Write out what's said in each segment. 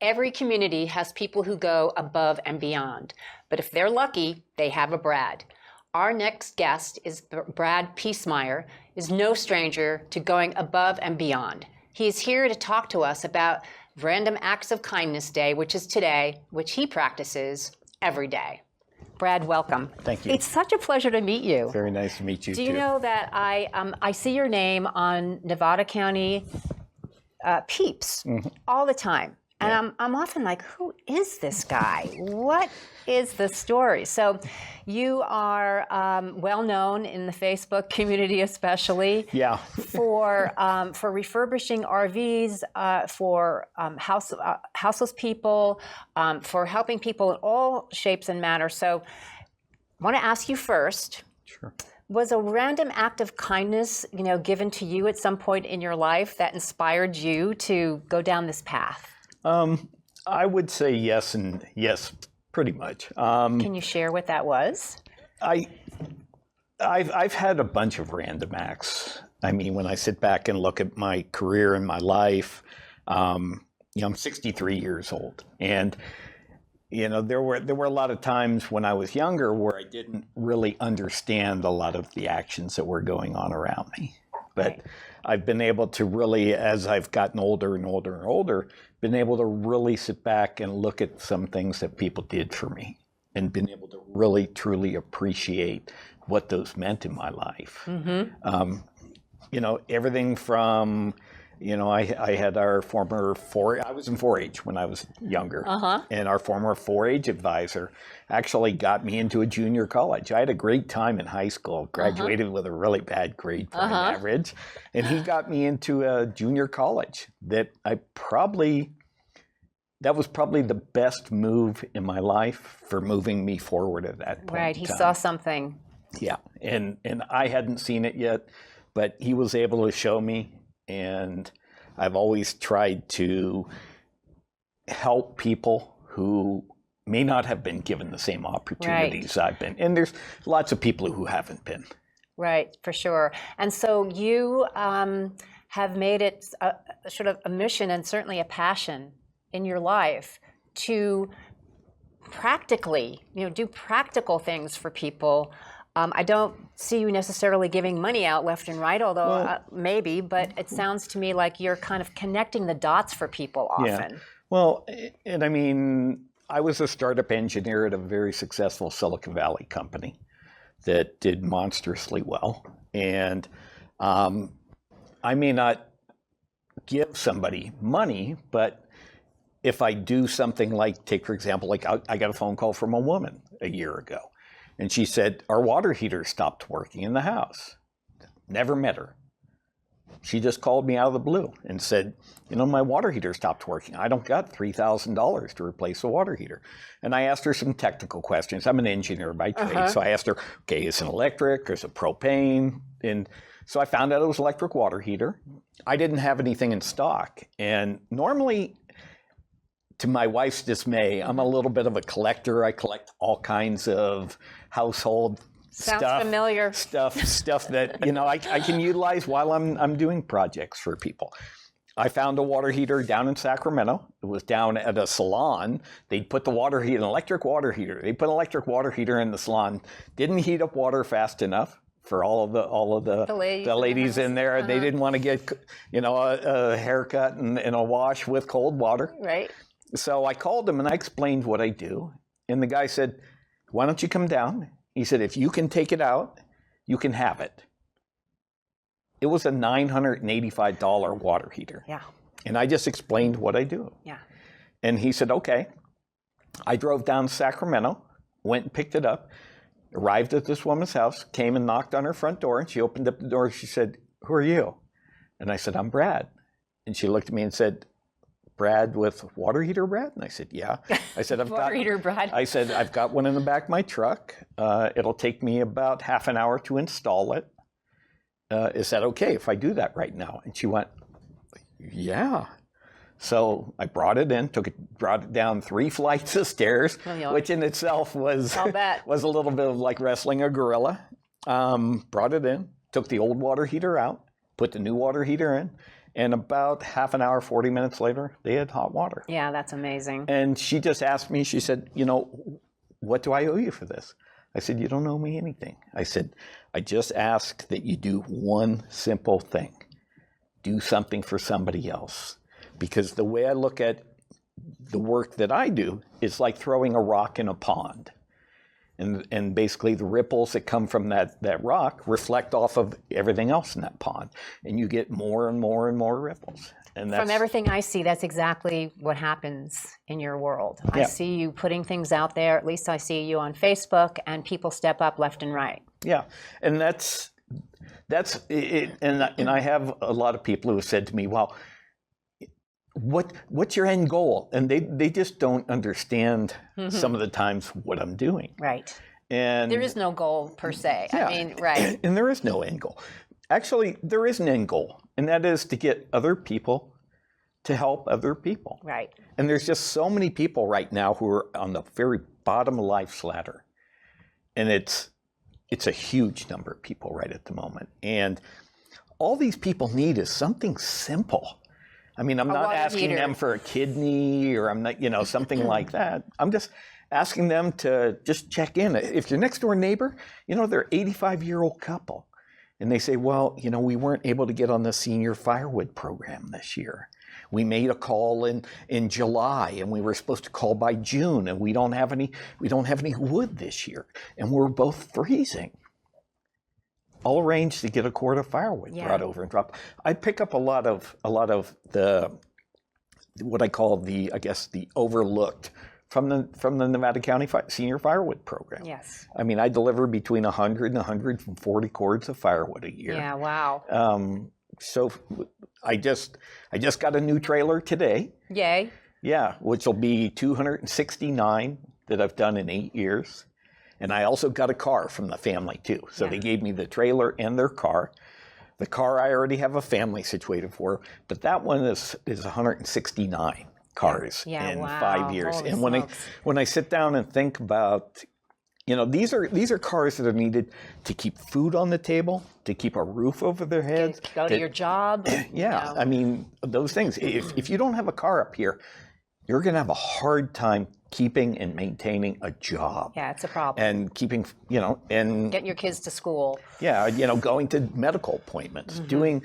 Every community has people who go above and beyond. But if they're lucky, they have a Brad. Our next guest is Brad Piecemer, is no stranger to going above and beyond. He is here to talk to us about Random Acts of Kindness Day, which is today, which he practices every day. Brad, welcome. Thank you. It's such a pleasure to meet you. Very nice to meet you, Do you know that I see your name on Nevada County Peeps all the time? And I'm often like, who is this guy? What is the story? So you are well known in the Facebook community, especially for refurbishing RVs, for houseless people, for helping people in all shapes and manners. So I want to ask you first. Sure. Was a random act of kindness, given to you at some point in your life that inspired you to go down this path? I would say yes and yes, pretty much. Can you share what that was? I've had a bunch of random acts. I mean, when I sit back and look at my career and my life, I'm 63 years old, and there were a lot of times when I was younger where I didn't really understand a lot of the actions that were going on around me. But right. I've been able to really, as I've gotten older and older and older, been able to really sit back and look at some things that people did for me and been able to really, truly appreciate what those meant in my life. Mm-hmm. Everything from, I had our former I was in 4-H when I was younger. And our former 4-H advisor actually got me into a junior college. I had a great time in high school, graduated with a really bad grade point average. And he got me into a junior college that that was probably the best move in my life for moving me forward at that point. Right, he saw something. Yeah, and I hadn't seen it yet, but he was able to show me. And I've always tried to help people who may not have been given the same opportunities I've been. And there's lots of people who haven't been. Right, for sure. And so you have made it sort of a mission and certainly a passion in your life to practically, do practical things for people. I don't see you necessarily giving money out left and right, although maybe, but it sounds to me like you're kind of connecting the dots for people often. Yeah. Well, and I mean, I was a startup engineer at a very successful Silicon Valley company that did monstrously well. And I may not give somebody money, but if I do something like, take for example, like I got a phone call from a woman a year ago. And she said, our water heater stopped working in the house. Never met her. She just called me out of the blue and said, my water heater stopped working. I don't got $3,000 to replace the water heater. And I asked her some technical questions. I'm an engineer by trade. So I asked her, okay, is it electric? Is it propane? And so I found out it was electric water heater. I didn't have anything in stock. And normally, to my wife's dismay, I'm a little bit of a collector. I collect all kinds of household stuff. Sounds familiar. Stuff that I can utilize while I'm doing projects for people. I found a water heater down in Sacramento. It was down at a salon. They'd put the water heater, an electric water heater. They put an electric water heater in the salon. Didn't heat up water fast enough for all of the ladies in there. They didn't want to get a haircut and a wash with cold water. Right. So I called him and I explained what I do. And the guy said, why don't you come down? He said, if you can take it out, you can have it. It was a $985 water heater. Yeah. And I just explained what I do. Yeah. And he said, okay. I drove down to Sacramento, went and picked it up, arrived at this woman's house, came and knocked on her front door, and she opened up the door. She said, who are you? And I said, I'm Brad. And she looked at me and said, Brad with water heater, Brad? And I said, yeah. I said, I've water heater, Brad. I said, I've got one in the back of my truck. It'll take me about half an hour to install it. Is that okay if I do that right now? And she went, yeah. So I brought it in, brought it down 3 flights of stairs, which in itself was a little bit of like wrestling a gorilla. Brought it in, took the old water heater out, put the new water heater in, And about half an hour, 40 minutes later, they had hot water. Yeah, that's amazing. And she just asked me, she said, you know, what do I owe you for this? I said, you don't owe me anything. I said, I just ask that you do one simple thing. Do something for somebody else. Because the way I look at the work that I do is like throwing a rock in a pond. And basically the ripples that come from that rock reflect off of everything else in that pond. And you get more and more and more ripples. And that's, from everything I see, that's exactly what happens in your world. I see you putting things out there. At least I see you on Facebook, and people step up left and right. Yeah, and that's it. And I have a lot of people who have said to me, well, what's your end goal? And they just don't understand some of the times what I'm doing. Right. And there is no goal per se. Yeah, I mean, right. And there is no end goal. Actually, there is an end goal, and that is to get other people to help other people. Right. And there's just so many people right now who are on the very bottom of life's ladder. And it's a huge number of people right at the moment. And all these people need is something simple. I mean, I'm not asking them for a kidney, or I'm not, you know, something like that. I'm just asking them to just check in. If your next door neighbor, you know, they're an 85-year-old couple, and they say, well, you know, we weren't able to get on the senior firewood program this year. We made a call in July, and we were supposed to call by June, and we don't have any wood this year, and we're both freezing. I'll arrange to get a quart of firewood brought over and dropped. I pick up a lot of the what I call the overlooked from the Nevada County Senior Firewood Program. Yes. I mean, I deliver between 100 and 140 cords of firewood a year. Yeah. Wow. So I just got a new trailer today. Yay. Yeah, which will be 269 that I've done in 8 years. And I also got a car from the family too. So they gave me the trailer and their car. The car I already have a family situated for, but that one is 169 cars in 5 years. Holy and smokes. when I sit down and think about, you know, these are cars that are needed to keep food on the table, to keep a roof over their heads, Go to your job. Yeah, You know. I mean, those things. If you don't have a car up here, you're going to have a hard time keeping and maintaining a job. Yeah, it's a problem. And keeping, you know, and Getting your kids to school. yeah, you know, going to medical appointments, doing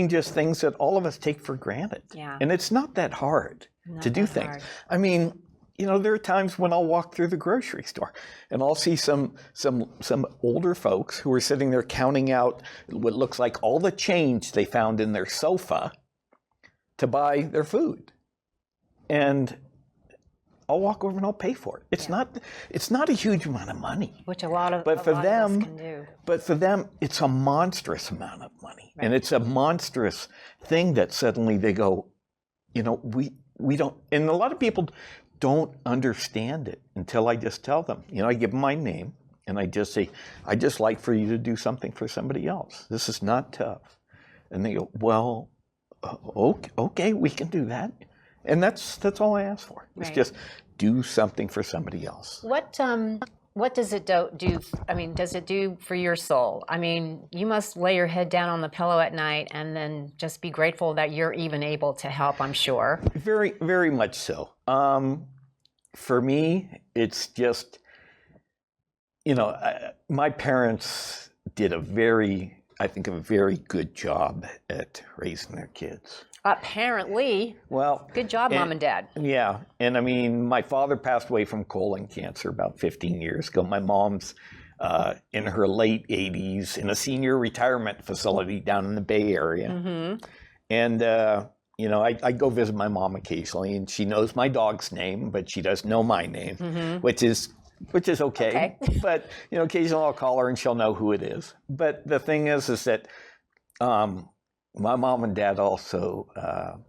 just things that all of us take for granted. Yeah. And it's not that hard to do things. hard. I mean, you know, there are times when I'll walk through the grocery store and I'll see some older folks who are sitting there counting out what looks like all the change they found in their sofa to buy their food. And I'll walk over and I'll pay for it. It's not a huge amount of money. Which a lot of But for us them, can do. but for them, it's a monstrous amount of money. And it's a monstrous thing that suddenly they go, you know, we don't, and a lot of people don't understand it until I just tell them. You know, I give them my name and I just say, I just like for you to do something for somebody else. This is not tough. And they go, well, okay, we can do that. And that's all I ask for. It's just do something for somebody else. What does it do? I mean, does it do for your soul? I mean, you must lay your head down on the pillow at night and then just be grateful that you're even able to help, I'm sure. Very, very much so. For me, it's just, you know, my parents did a very good job at raising their kids. Apparently. Well, good job, Mom and Dad. Yeah. And I mean, my father passed away from colon cancer about 15 years ago. My mom's in her late 80s in a senior retirement facility down in the Bay Area. Mm-hmm. And, you know, I go visit my mom occasionally, and she knows my dog's name, but she doesn't know my name, which is okay. But, you know, occasionally I'll call her and she'll know who it is. But the thing is that my mom and dad also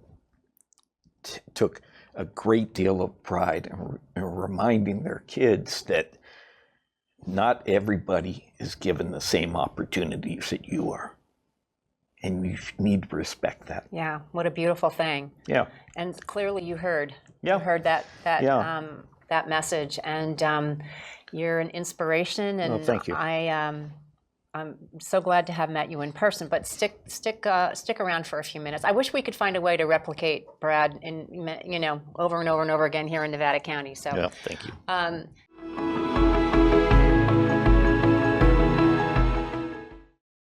took a great deal of pride in reminding their kids that not everybody is given the same opportunities that you are. And you need to respect that. Yeah, what a beautiful thing. Yeah. And clearly you heard. Yeah. You heard that message. And you're an inspiration. And thank you. I'm so glad to have met you in person, but stick around for a few minutes. I wish we could find a way to replicate Brad in, over and over and over again here in Nevada County. So, Yeah, thank you.